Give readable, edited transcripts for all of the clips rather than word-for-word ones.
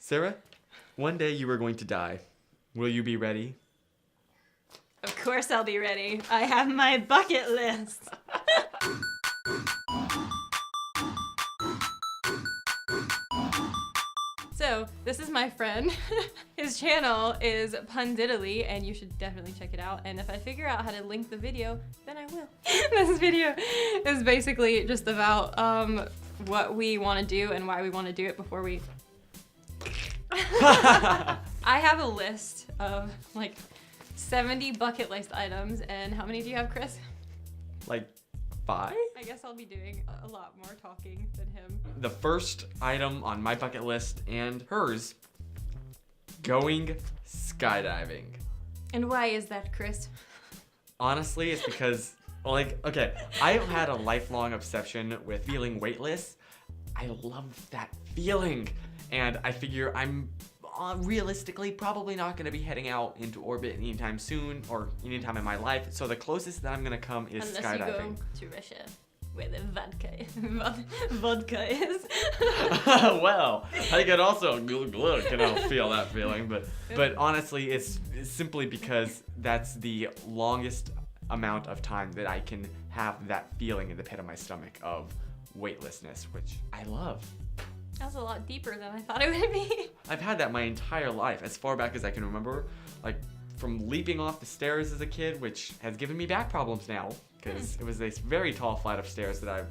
Sarah, one day you are going to die. Will you be ready? Of course I'll be ready. I have my bucket list. So, this is my friend. His channel is Diddley, and you should definitely check it out. And if I figure out how to link the video, then I will. This video is basically just about what we want to do and why we want to do it before we... I have a list of like 70 bucket list items, and how many do you have, Chris? Like 5? I guess I'll be doing a lot more talking than him. The first item on my bucket list and hers, going skydiving. And why is that, Chris? Honestly, it's because, like, okay, I've had a lifelong obsession with feeling weightless. I love that feeling. And I figure I'm realistically probably not going to be heading out into orbit anytime soon or anytime in my life. So the closest that I'm going to come is Unless skydiving. you go to Russia, where the vodka is. Well, I could also look and I'll feel that feeling. But honestly, it's simply because that's the longest amount of time that I can have that feeling in the pit of my stomach of weightlessness, which I love. That was a lot deeper than I thought it would be. I've had that my entire life, as far back as I can remember, like from leaping off the stairs as a kid, which has given me back problems now, because it was this very tall flight of stairs that I,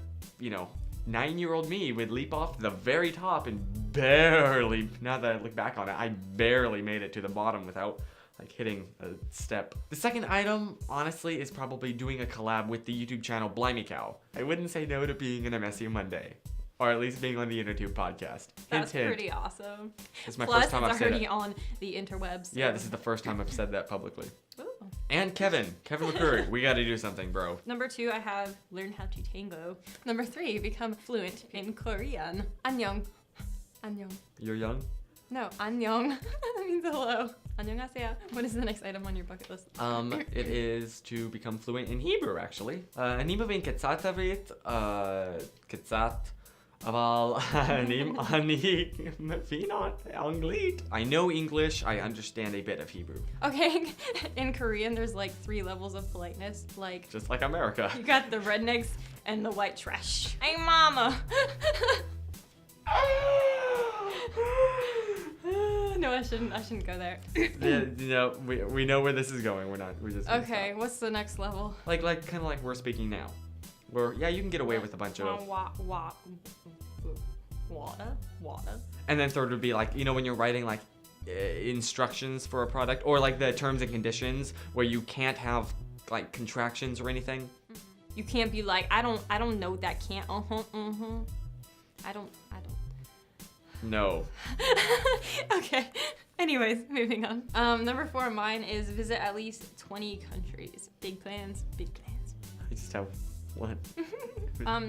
9-year-old me would leap off the very top and barely, now that I look back on it, I barely made it to the bottom without like hitting a step. The second item, honestly, is probably doing a collab with the YouTube channel Blimey Cow. I wouldn't say no to being in a Messy Monday. Or at least being on the InterTube podcast. That's hint, pretty awesome. It's my Plus, first time I've it's said already it. on the interwebs. So. Yeah, this is the first time I've said that publicly. Ooh. And Kevin McCurry, we gotta do something, bro. Number 2, I have learn how to tango. Number 3, become fluent in Korean. Annyeong. Annyeong. You're young? No, annyeong. That means hello. Annyeonghaseyo. What is the next item on your bucket list? It is to become fluent in Hebrew, actually. אני מבין קצת עברית, קצת, אבל אני מבין אנגלית. I know English, I understand a bit of Hebrew. Okay, in Korean, there's like 3 levels of politeness. Like, Just like America. you got the rednecks and the white trash. Hey, mama. No, I shouldn't go there. Yeah, we know where this is going. We're just gonna Okay, stop. what's the next level? Like kind of like we're speaking now. Where you can get away with a bunch of. Water. And then third would be like, when you're writing like instructions for a product or like the terms and conditions where you can't have like contractions or anything. You can't be like, I don't know that can't. I don't. No. Okay. Anyways, moving on. Number 4 of mine is visit at least 20 countries. Big plans. I just have one.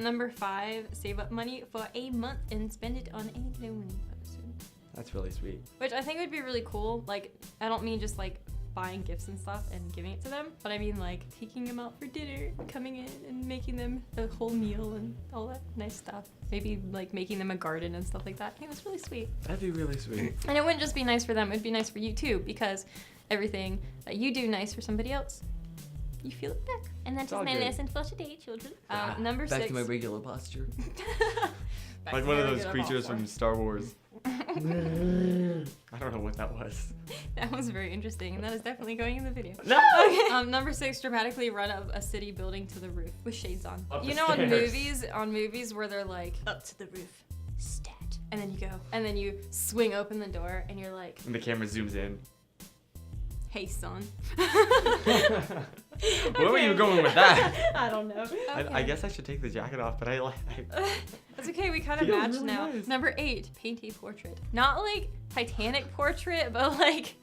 Number 5, save up money for a month and spend it on a lonely person. That's really sweet. Which I think would be really cool. Like, I don't mean just like buying gifts and stuff and giving it to them, but I mean like taking them out for dinner, coming in and making them a whole meal and all that nice stuff. Maybe like making them a garden and stuff like that. I think it's really sweet. That'd be really sweet. And it wouldn't just be nice for them, it'd be nice for you too, because everything that you do nice for somebody else, you feel it back. And that's all just my good. lesson for today, children. Number 6. Back to my regular posture. Back Like to one my of those regular creatures posture. from Star Wars. I don't know what that was. That was very interesting, and that is definitely going in the video. No! Okay. Number 6, dramatically run up a city building to the roof with shades on. Up the You know, stairs. on movies where they're like, up to the roof, stat. And then you go, and then you swing open the door, and you're like, And the camera zooms in. hey, son. Where were you going with that? I don't know. I Okay. guess I should take the jacket off, but That's okay, we kind of Feels match really now. nice. Number 8, paint a portrait. Not like Titanic portrait, but like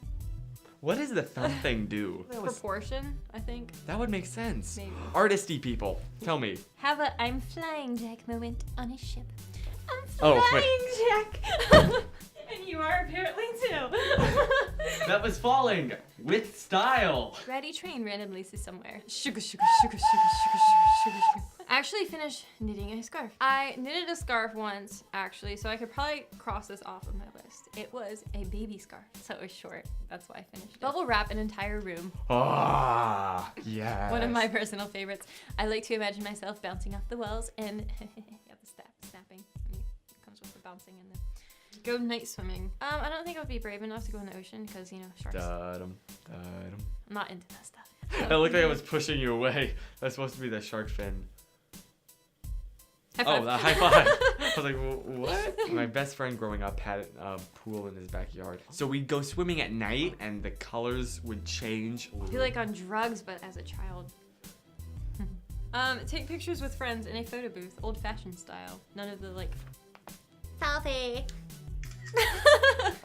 What does the thumb thing do? proportion, I think. That would make sense. Maybe. Artisty people, tell me. Have a I'm flying Jack moment on a ship. I'm Oh, flying Jack. And you are apparently too. That was falling with style. Ready train randomly to somewhere. Sugar, sugar, sugar, sugar, sugar, sugar, I actually finished knitting a scarf. I knitted a scarf once, actually, so I could probably cross this off of my list. It was a baby scarf, so it was short. That's why I finished it. Bubble wrap an entire room. Ah, yes. One of my personal favorites. I like to imagine myself bouncing off the walls and yeah, the snapping. It comes with the bouncing and the go night swimming. I don't think I would be brave enough to go in the ocean because, you know, sharks. Da-dum. I'm not into that stuff. It looked like I was pushing you away. That's supposed to be the shark fin. High five. Oh, the high five. I was like, what? My best friend growing up had a pool in his backyard. So we'd go swimming at night and the colors would change. I feel like on drugs, but as a child. Take pictures with friends in a photo booth, old-fashioned style. None of the, like, selfie.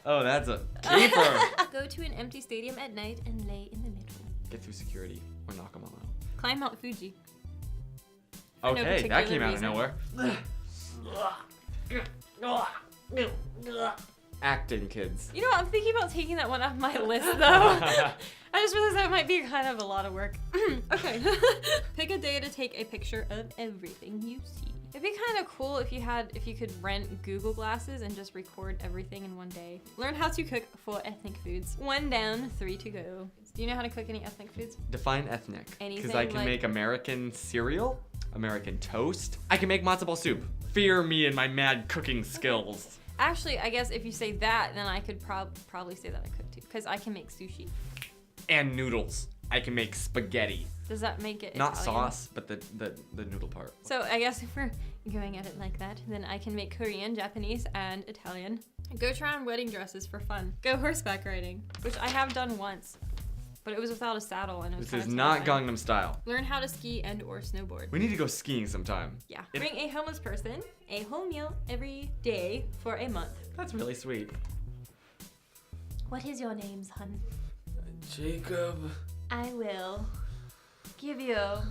Oh, that's a keeper. Go to an empty stadium at night and lay in the middle. Get through security or knock them all out. Climb Mount Fuji. For no Okay, that came particular out reason. of nowhere. Acting, kids. You know, I'm thinking about taking that one off my list, though. I just realized that might be kind of a lot of work. Okay. Pick a day to take a picture of everything you see. It'd be kind of cool if you could rent Google Glasses and just record everything in one day. Learn how to cook 4 ethnic foods. 1 down, 3 to go. Do you know how to cook any ethnic foods? Define ethnic. Anything Because I can like- make American cereal, American toast. I can make matzo ball soup. Fear me and my mad cooking skills. Actually, I guess if you say that, then I could probably say that I cook too, because I can make sushi. And noodles. I can make spaghetti. Does that make it Not Italian? sauce, but the noodle part. So I guess if we're going at it like that, then I can make Korean, Japanese, and Italian. Go try on wedding dresses for fun. Go horseback riding, which I have done once, but it was without a saddle and it was This kind is of not terrifying. Gangnam Style. Learn how to ski and or snowboard. We need to go skiing sometime. Yeah. Bring a homeless person a whole meal every day for a month. That's really sweet. What is your name, son? Jacob. I will give you a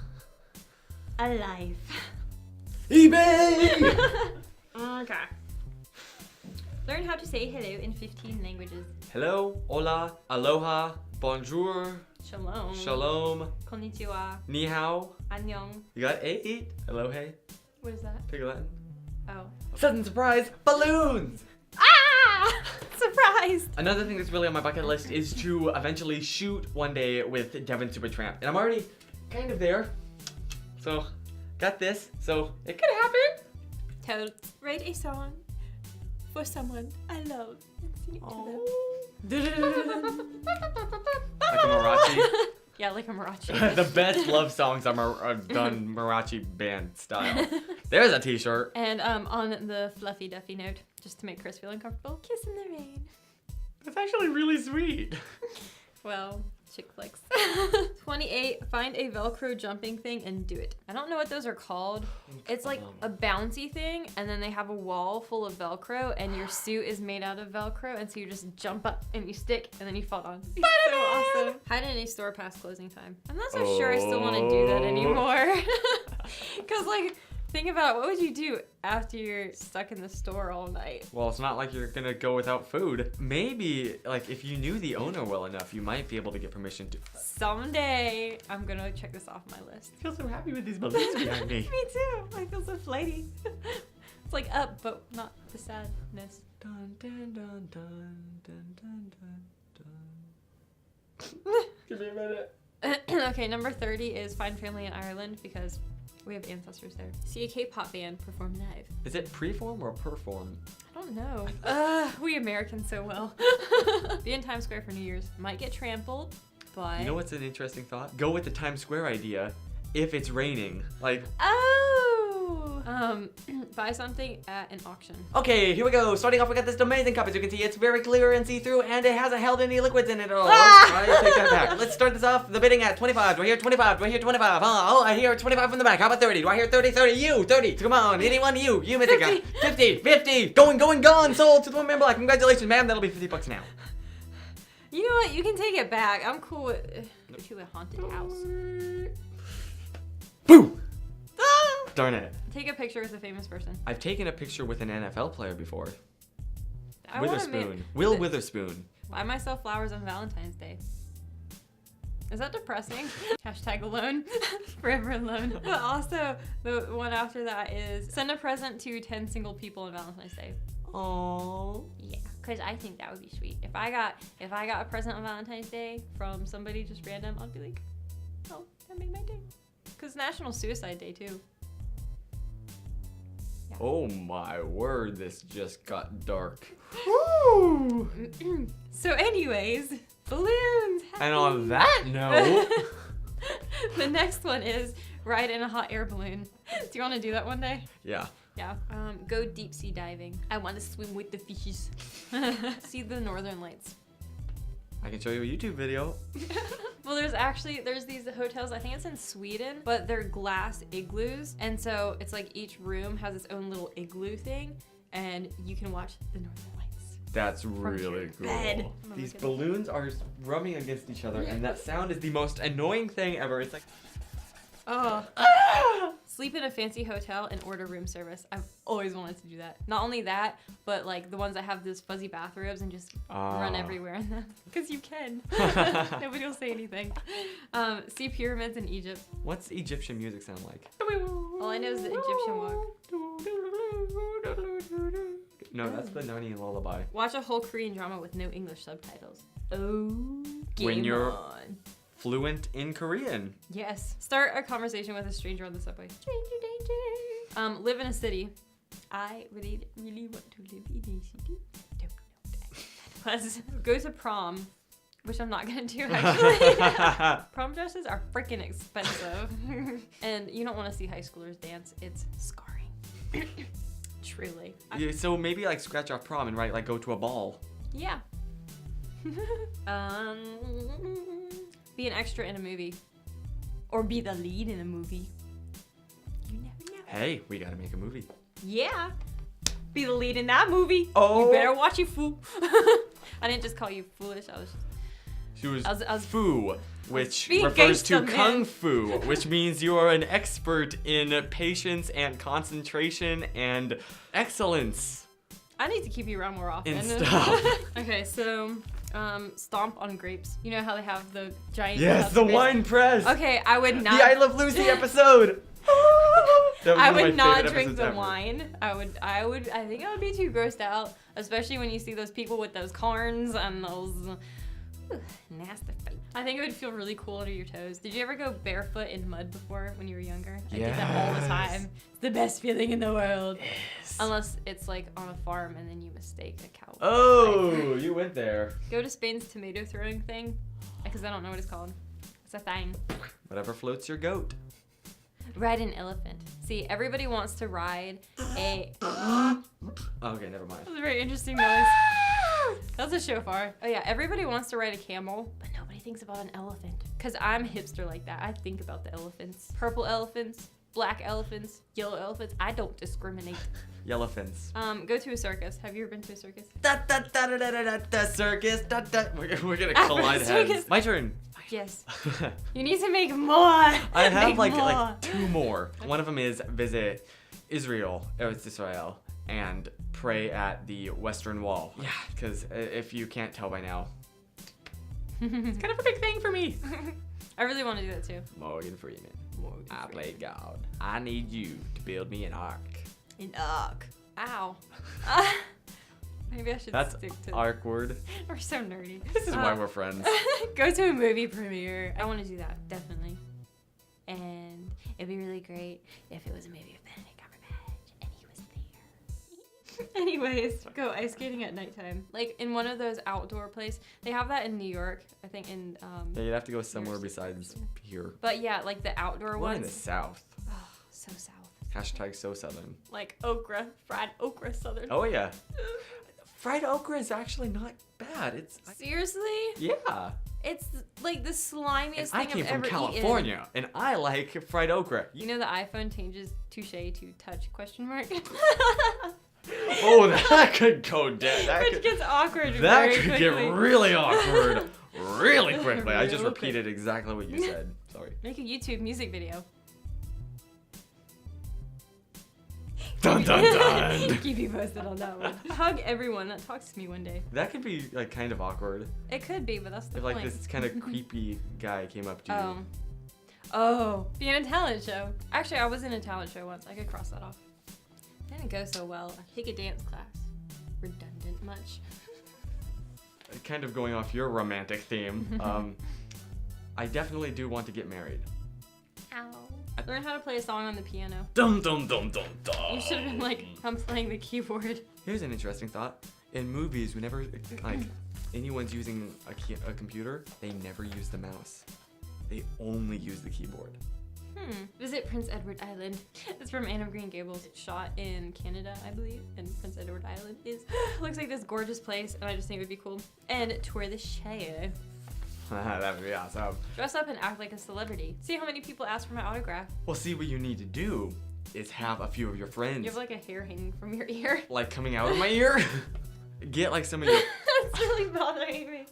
life. eBay! Okay. Learn how to say hello in 15 languages. Hello, hola, aloha, bonjour, Shalom. shalom, Konnichiwa. ni hao. Annyeong. You got 8? Hello, hey. What is that? Pig Latin. Oh. Sudden surprise, balloons! Ah! Surprised! Another thing that's really on my bucket list is to eventually shoot one day with Devin Supertramp. And I'm already kind of there. So, got this. So, it could happen. Totes. Write a song for someone I love and sing it to Like a Marachi. them. Yeah, like a Marachi. The best love songs are done Marachi band style. There's a t-shirt. And on the fluffy duffy note, just to make Chris feel uncomfortable, kiss in the rain. That's actually really sweet. Well, chick flicks. 28, find a Velcro jumping thing and do it. I don't know what those are called. It's like a bouncy thing, and then they have a wall full of Velcro, and your suit is made out of Velcro, and so you just jump up and you stick, and then you fall down. It's so awesome. Hide in a store past closing time. I'm not so sure I still want to do that anymore. Because, like, think about it, what would you do after you're stuck in the store all night? Well, it's not like you're gonna go without food. Maybe, like, if you knew the owner well enough, you might be able to get permission to. Someday, I'm gonna check this off my list. I feel so happy with these balloons behind me. Me too. I feel so flighty. It's like up, but not the sadness. Dun, dun, dun, dun, dun, dun, dun, dun. Give me a minute. Okay, number 30 is find family in Ireland because we have ancestors there. See a K-pop band perform live. Is it preform or perform? I don't know. We Americans so well. Be in Times Square for New Year's. Might get trampled, but... You know what's an interesting thought? Go with the Times Square idea if it's raining. Like, buy something at an auction. okay, here we go. Starting off, we got this amazing cup. As you can see, it's very clear and see-through, and it hasn't held any liquids in it at all. I take that back. Let's start this off. The bidding at 25. Do I hear 25? Do I hear 25? Oh, I hear 25 from the back. How about 30? Do I hear 30? 30. You, 30. Come on. Anyone? You missing guy. 50. 50. Going, gone. Sold to the woman in black. Congratulations, ma'am. That'll be $50 now. You know what? You can take it back. I'm cool with to a haunted house. Boo! Darn it. Take a picture with a famous person. I've taken a picture with an NFL player before. I wanna Witherspoon. make- Will Witherspoon. Buy myself flowers on Valentine's Day. Is that depressing? Hashtag alone. Forever alone. But also, the one after that is send a present to 10 single people on Valentine's Day. Aww. Yeah, because I think that would be sweet. If I got a present on Valentine's Day from somebody just random, I'd be like, oh, that made my day. Because National Suicide Day, too. Yeah. Oh my word, this just got dark. Woo! So anyways, balloons. And on that note... The next one is ride in a hot air balloon. Do you want to do that one day? Yeah. Yeah. Go deep sea diving. I want to swim with the fishes. See the northern lights. I can show you a YouTube video. Well, there's these hotels, I think it's in Sweden, but they're glass igloos. And so it's like each room has its own little igloo thing and you can watch the northern lights. That's really cool. Bed. These balloons are rubbing against each other and that sound is the most annoying thing ever. It's like... Oh. Sleep in a fancy hotel and order room service. I've always wanted to do that. Not only that, but like the ones that have those fuzzy bathrobes and just run everywhere in them. Because you can. Nobody will say anything. See pyramids in Egypt. What's Egyptian music sound like? All I know is the Egyptian walk. No, that's the Nani lullaby. Watch a whole Korean drama with no English subtitles. Oh, game When you're on. Fluent in Korean. Yes. Start a conversation with a stranger on the subway. Stranger danger. Live in a city. I really want to live in a city. Don't know that. Plus, go to prom, which I'm not gonna do actually. Prom dresses are freaking expensive, and you don't want to see high schoolers dance. It's scarring. Truly. Yeah, so maybe like scratch off prom and write like go to a ball. Yeah. Be an extra in a movie. Or be the lead in a movie. You never know. Hey, we gotta make a movie. Yeah. Be the lead in that movie. Oh. You better watch it, fool. I didn't just call you foolish. She was, I was fu, which being refers to gangsta, man. kung fu, which means you are an expert in patience and concentration and excellence. I need to keep you around more often. In stuff. Okay, so stomp on grapes. You know how they have the giant Yes, the grapes? wine press. Okay, I would not. The I Love Lucy episode. That was I one of would my not favorite drink episodes the ever. wine. I think I would be too grossed out, especially when you see those people with those corns and those nasty feet. I think it would feel really cool under your toes. Did you ever go barefoot in mud before when you were younger? I did that all the Yes. time. It's the best feeling in the world. Yes. Unless it's like on a farm and then you mistake a cow. Oh, you went there. Go to Spain's tomato throwing thing, because I don't know what it's called. It's a thing. Whatever floats your goat. Ride an elephant. See, everybody wants to ride a... Okay, never mind. That was a very interesting noise. That's a shofar. Oh yeah, everybody wants to ride a camel, but nobody thinks about an elephant. Cause I'm hipster like that. I think about the elephants. Purple elephants, black elephants, yellow elephants. I don't discriminate. Yellowfins. Go to a circus. Have you ever been to a circus? Circus. We're gonna After collide circus. heads. My turn. Yes. You need to make more. I have Make more. like two more. One of them is visit Israel, Eretz Israel, and pray at the Western Wall. Yeah, because if you can't tell by now, it's kind of a big thing for me. I really want to do that too. Morgan Freeman. I play God. I need you to build me an ark. An ark. Ow. Maybe I should That's stick to awkward. We're so nerdy. This is why we're friends. Go to a movie premiere. I want to do that, definitely. And it'd be really great if it was a movie with Benedict Cumberbatch and he was there. Anyways, go ice skating at nighttime. Like in one of those outdoor places. They have that in New York, I think in Yeah, you'd have to go somewhere New York City. besides here. But yeah, like the outdoor We're in the ones. South. Oh, so south. Hashtag so Southern. Like okra, fried okra southern. Oh yeah. Fried okra is actually not bad. It's Seriously? yeah. It's like the slimiest And thing I came I've from ever California, eaten. and I like fried okra. You know the iPhone changes touche to touch question mark? Oh, that could go dead. Which gets awkward That very could quickly. get really awkward really quickly. I just Real quick. repeated exactly what you said. Sorry. Make a YouTube music video. Dun dun dun. Keep you posted on that one. Hug everyone that talks to me one day. That could be like kind of awkward. It could be, but that's the If point. like this kind of creepy guy came up to you. Oh, be in a talent show. Actually, I was in a talent show once. I could cross that off. Didn't go so well. I take a dance class. Redundant much. Kind of going off your romantic theme. I definitely do want to get married. Ow. Learn how to play a song on the piano. Dum dum dum dum dum. You should have been like, I'm playing the keyboard. Here's an interesting thought. In movies, whenever like anyone's using a computer, they never use the mouse. They only use the keyboard. Visit Prince Edward Island. It's from Anne of Green Gables. It's shot in Canada, I believe. And Prince Edward Island looks like this gorgeous place, and I just think it would be cool. And tour the show. That would be awesome. Dress up and act like a celebrity. See how many people ask for my autograph. Well, see, what you need to do is have a few of your friends. You have like a hair hanging from your ear. Like coming out of my ear. Get like some of your. That's really bothering me.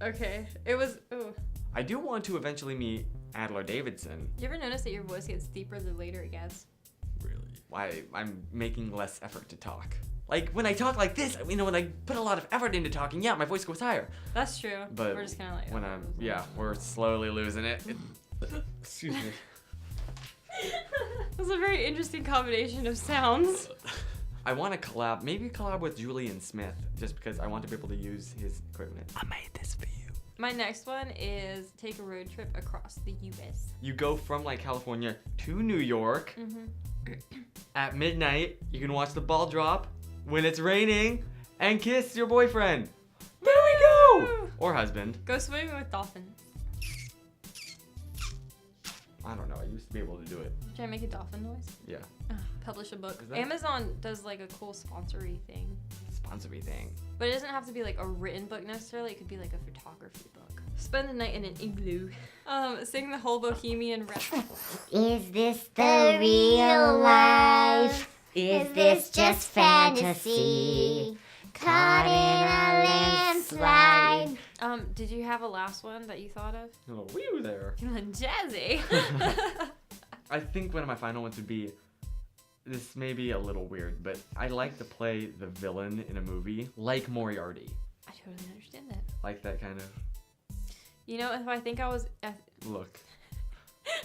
Okay, it was. Ooh. I do want to eventually meet Adler Davidson. You ever notice that your voice gets deeper the later it gets? Really? I'm making less effort to talk. Like when I talk like this, you know, when I put a lot of effort into talking, yeah, my voice goes higher. That's true. But we're just kind of like. when we're slowly losing it. Excuse me. That's a very interesting combination of sounds. I want to collab with Julian Smith, just because I want to be able to use his equipment. I made this for you. My next one is take a road trip across the U.S. You go from like California to New York. At midnight, you can watch the ball drop when it's raining and kiss your boyfriend. There we go! Or husband. Go swimming with dolphins. I don't know. I used to be able to do it. Should I make a dolphin noise? Yeah. Publish a book. Is that- Amazon does like a cool sponsory thing. Sponsory thing. But it doesn't have to be like a written book necessarily. It could be like a photography book. Spend the night in an igloo. Sing the whole Bohemian Rhapsody. Is this the real life? Is this just fantasy? Caught in a landslide. Did you have a last one that you thought of? Oh, wee there. Feeling jazzy. I think one of my final ones would be, this may be a little weird, but I like to play the villain in a movie like Moriarty. I totally understand that. Like that kind of You know, if I think I was... look.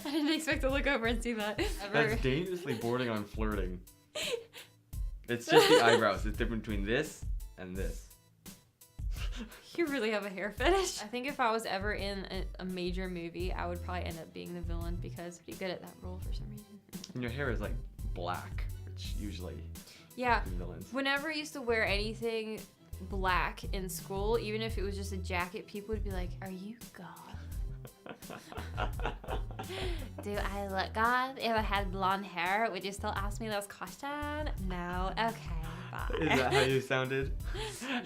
I didn't expect to look over and see that. That's dangerously bordering on flirting. It's just the eyebrows. It's different between this and this. You really have a hair fetish. I think if I was ever in a major movie, I would probably end up being the villain because I'm pretty good at that role for some reason. And your hair is like black, which usually yeah. villains. Whenever I used to wear anything black in school, even if it was just a jacket, people would be like, "Are you goth?" Do I look goth? If I had blonde hair, would you still ask me those questions? No. Okay. Bye. Is that how you sounded?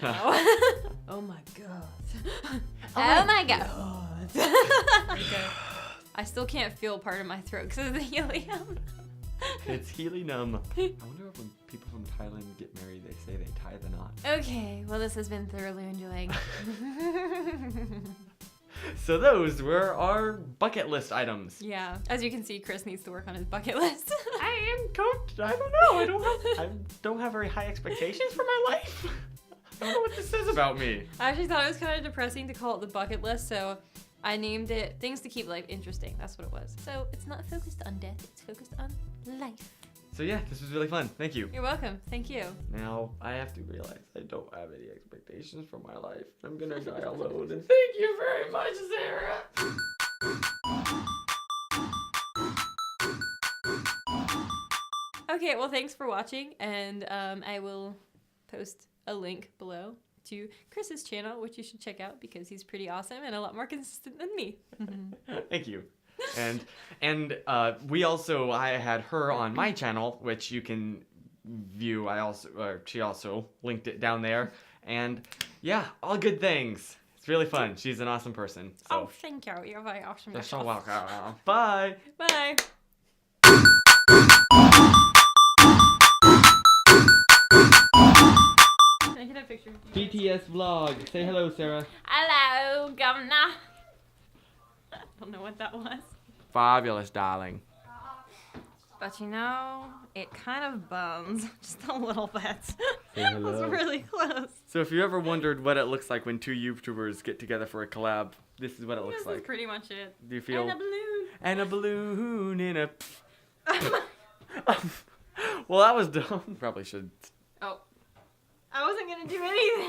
No. Oh my god. Oh my god. Okay. I still can't feel part of my throat because of the helium. It's helium. I wonder if when people from Thailand get married, they say they tie the knot. Okay, well this has been thoroughly enjoying. So those were our bucket list items. Yeah, as you can see, Chris needs to work on his bucket list. I don't know. I don't have very high expectations for my life. I don't know what this says about me. I actually thought it was kind of depressing to call it the bucket list, so I named it Things to Keep Life Interesting. That's what it was. So it's not focused on death, it's focused on life. So yeah, this was really fun. Thank you. You're welcome. Thank you. Now I have to realize I don't have any expectations for my life. I'm gonna die alone. And thank you very much, Sarah. Okay, well thanks for watching, and I will post a link below to Chris's channel, which you should check out because he's pretty awesome and a lot more consistent than me. Thank you. And I had her on my channel, which you can view. She also linked it down there. And yeah, all good things. It's really fun. She's an awesome person. So. Oh, thank you. You're very awesome. You're so welcome. Bye. Bye. Can I get a picture? BTS vlog. Say hello, Sarah. Hello, Governor. I don't know what that was. Fabulous, darling. But you know, it kind of bums just a little bit. Say That was hello. really close. So if you ever wondered what it looks like when two YouTubers get together for a collab, this is what it looks This is like. pretty much it. Do you feel? And a balloon. And a balloon in a. Well, that was dumb. Probably should. Oh. I wasn't gonna do anything.